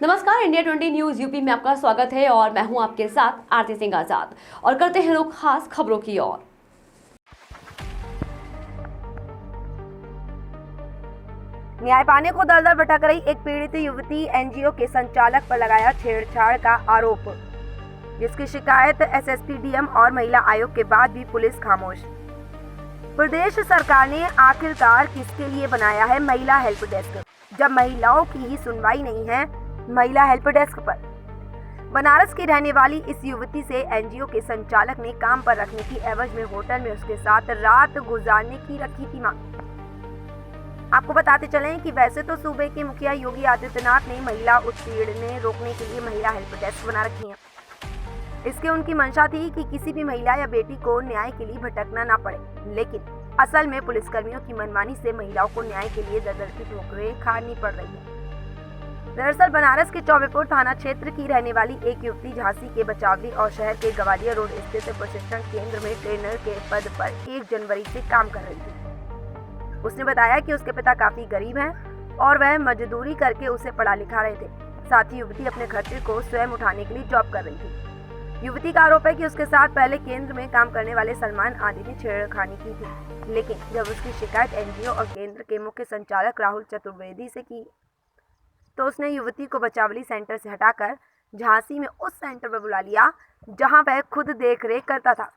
नमस्कार, India 20 news UP में आपका स्वागत है और मैं हूं आपके साथ आरती सिंह आजाद। और करते हैं रुख खास खबरों की ओर। न्याय पाने को दर-दर भटक रही एक पीड़ित युवती एनजीओ के संचालक पर लगाया छेड़छाड़ का आरोप, जिसकी शिकायत एसएसपी डीएम और महिला आयोग के बाद भी पुलिस खामोश। प्रदेश सरकार ने आखिरकार किसके लिए बनाया है महिला हेल्प डेस्क, जब महिलाओं की ही सुनवाई नहीं है महिला हेल्प डेस्क पर। बनारस की रहने वाली इस युवती से एनजीओ के संचालक ने काम पर रखने की एवज में होटल में उसके साथ रात गुजारने की रखी थी मांग। आपको बताते चलें कि वैसे तो सूबे के मुखिया योगी आदित्यनाथ ने महिला उत्पीड़न रोकने के लिए महिला हेल्प डेस्क बना रखी है। इसके उनकी मंशा थी कि किसी भी महिला या बेटी को न्याय के लिए भटकना ना पड़े, लेकिन असल में पुलिसकर्मियों की मनमानी से महिलाओं को न्याय के लिए दर-दर की ठोकरें खानी पड़ रही है। दरअसल बनारस के चौबेपुर थाना क्षेत्र की रहने वाली एक युवती झांसी के बचावली और शहर के गवालिया रोड स्थित प्रशिक्षण केंद्र में ट्रेनर के पद पर 1 जनवरी से काम कर रही थी। उसने बताया कि उसके पिता काफी गरीब हैं और वह मजदूरी करके उसे पढ़ा लिखा रहे थे। साथ ही युवती अपने खर्चे को स्वयं उठाने के लिए जॉब कर रही थी। युवती का आरोप है कि उसके साथ पहले केंद्र में काम करने वाले सलमान आदि ने छेड़खानी की थी, लेकिन जब उसकी शिकायत एनजीओ और केंद्र के मुख्य संचालक राहुल चतुर्वेदी से की तो उसने युवती को बचावली सेंटर से हटाकर झांसी में उस सेंटर पर बुला लिया जहां वह खुद देखरेख करता था।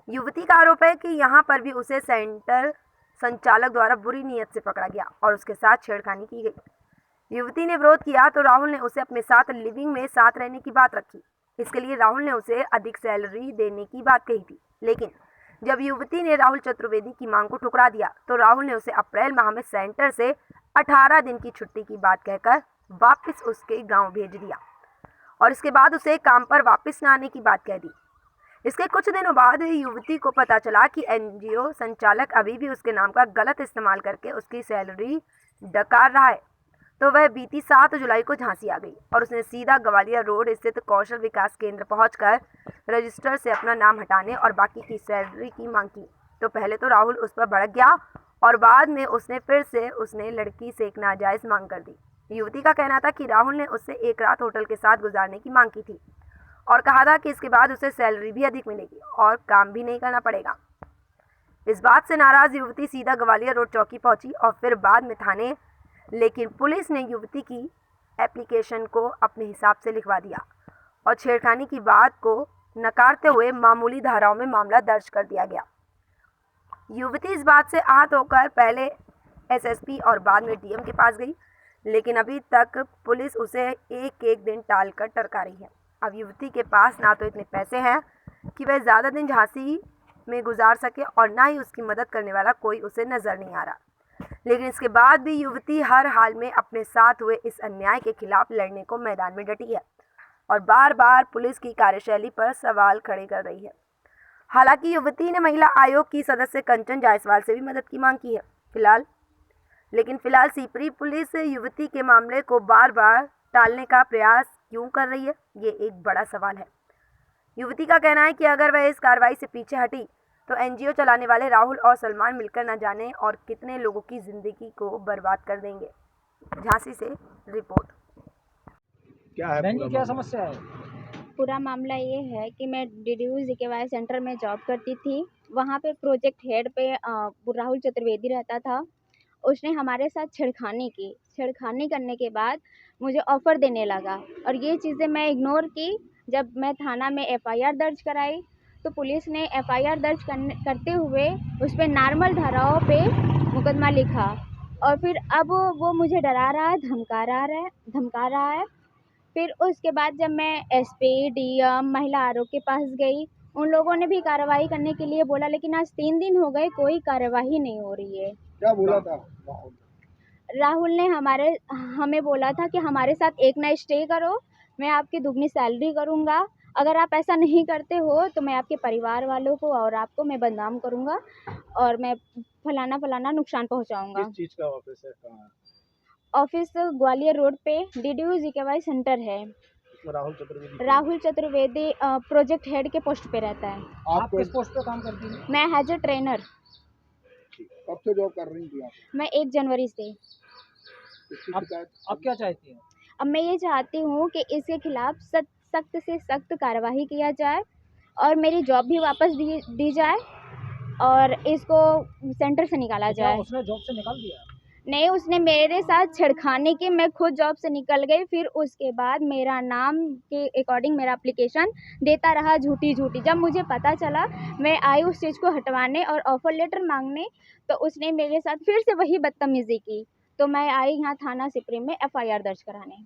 युवती का आरोप है कि यहां पर भी उसे सेंटर संचालक द्वारा बुरी नीयत से पकड़ा गया और उसके साथ छेड़खानी की गई। युवती ने विरोध किया तो राहुल ने उसे अपने साथ लिविंग में साथ रहने की बात रखी। इसके लिए राहुल ने उसे अधिक सैलरी देने की बात कही थी, लेकिन जब युवती ने राहुल चतुर्वेदी की मांग को ठुकरा दिया तो राहुल ने उसे अप्रैल माह में सेंटर से 18 दिन की छुट्टी की बात कहकर वापस उसके गांव भेज दिया और इसके बाद उसे काम पर वापस न आने की बात कह दी। इसके कुछ दिनों बाद युवती को पता चला कि एनजीओ संचालक अभी भी उसके नाम का गलत इस्तेमाल करके उसकी सैलरी डकार रहा है, तो वह बीती 7 जुलाई को झांसी आ गई और उसने सीधा गवालिया रोड स्थित कौशल विकास केंद्र पहुंचकर रजिस्टर से अपना नाम हटाने और बाकी की सैलरी की मांग की। तो पहले तो राहुल उस पर भड़क गया और बाद में उसने फिर से उसने लड़की से एक नाजायज मांग कर दी। युवती का कहना था कि राहुल ने उससे एक रात होटल के साथ गुजारने की मांग की थी और कहा था कि इसके बाद उसे सैलरी भी अधिक मिलेगी और काम भी नहीं करना पड़ेगा। इस बात से नाराज युवती सीधा गवालिया रोड चौकी पहुंची और फिर बाद में थाने, लेकिन पुलिस ने युवती की एप्लीकेशन को अपने हिसाब से लिखवा दिया और छेड़खानी की बात को नकारते हुए मामूली धाराओं में मामला दर्ज कर दिया गया। युवती इस बात से आहत होकर पहले एसएसपी और बाद में डीएम के पास गई, लेकिन अभी तक पुलिस उसे एक दिन टालकर टरका रही है। अब युवती के पास ना तो इतने पैसे हैं कि वह ज़्यादा दिन झांसी में गुजार सके और ना ही उसकी मदद करने वाला कोई उसे नज़र नहीं आ रहा। लेकिन इसके बाद भी युवती हर हाल में अपने साथ हुए इस अन्याय के खिलाफ लड़ने को मैदान में डटी है और बार बार पुलिस की कार्यशैली पर सवाल खड़े कर रही है। हालांकि युवती ने महिला आयोग की सदस्य कंचन जायसवाल से भी मदद की मांग की है फिलहाल सीपरी पुलिस युवती के मामले को बार बार टालने का प्रयास क्यों कर रही है, ये एक बड़ा सवाल है। युवती का कहना है कि अगर वह इस कार्रवाई से पीछे हटी तो एनजीओ चलाने वाले राहुल और सलमान मिलकर न जाने और कितने लोगों की जिंदगी को बर्बाद कर देंगे। झांसी से रिपोर्ट। क्या है बहन जी, क्या समस्या है? पूरा मामला ये है कि मैं डीडीयू जीकेवाई सेंटर में जॉब करती थी। वहाँ पे प्रोजेक्ट हेड पे राहुल चतुर्वेदी रहता था। उसने हमारे साथ छेड़खानी करने के बाद मुझे ऑफ़र देने लगा और ये चीज़ें मैं इग्नोर की। जब मैं थाना में एफआईआर दर्ज कराई तो पुलिस ने एफआईआर दर्ज करते हुए उस पर नॉर्मल धाराओं पे मुकदमा लिखा और फिर अब वो मुझे डरा रहा है, धमका रहा है। फिर उसके बाद जब मैं एसपी, डीएम, महिला आयोग के पास गई, उन लोगों ने भी कार्रवाई करने के लिए बोला, लेकिन आज 3 दिन हो गए कोई कार्रवाई नहीं हो रही है। क्या बोला था राहुल ने हमें बोला था कि हमारे साथ एक नाइट स्टे करो, मैं आपकी दुगनी सैलरी करूँगा। अगर आप ऐसा नहीं करते हो तो मैं आपके परिवार वालों को और आपको मैं बदनाम करूँगा और मैं फलाना नुकसान पहुँचाऊँगा। किस चीज का ऑफिस है, कहाँ है? ऑफिस ग्वालियर रोड पे डीडीयू जीकेवाई सेंटर है। इसमें राहुल चतुर्वेदी प्रोजेक्ट हेड के पोस्ट पे रहता है। आप किस पोस्ट पे काम करती हैं? मैं एज ए ट्रेनर। कब से जॉब कर रही थी आप? मैं 1 जनवरी से। इसकी आप शिकायत आप क्या चाहती हैं? अब मैं ये चाहती हूँ कि इसके खिलाफ सख्त से सख्त कार्रवाई किया जाए और मेरी जॉब भी वापस दी जाए और इसको सेंटर से निकाला क्या जाए। उसने जॉब से निकाल दिया? नहीं, उसने मेरे साथ छेड़खानी की, मैं खुद जॉब से निकल गई। फिर उसके बाद मेरा नाम के अकॉर्डिंग मेरा एप्लीकेशन देता रहा झूठी। जब मुझे पता चला, मैं आई उस चीज़ को हटवाने और ऑफ़र लेटर मांगने, तो उसने मेरे साथ फिर से वही बदतमीज़ी की। तो मैं आई यहाँ थाना सिपरी में FIR दर्ज कराने।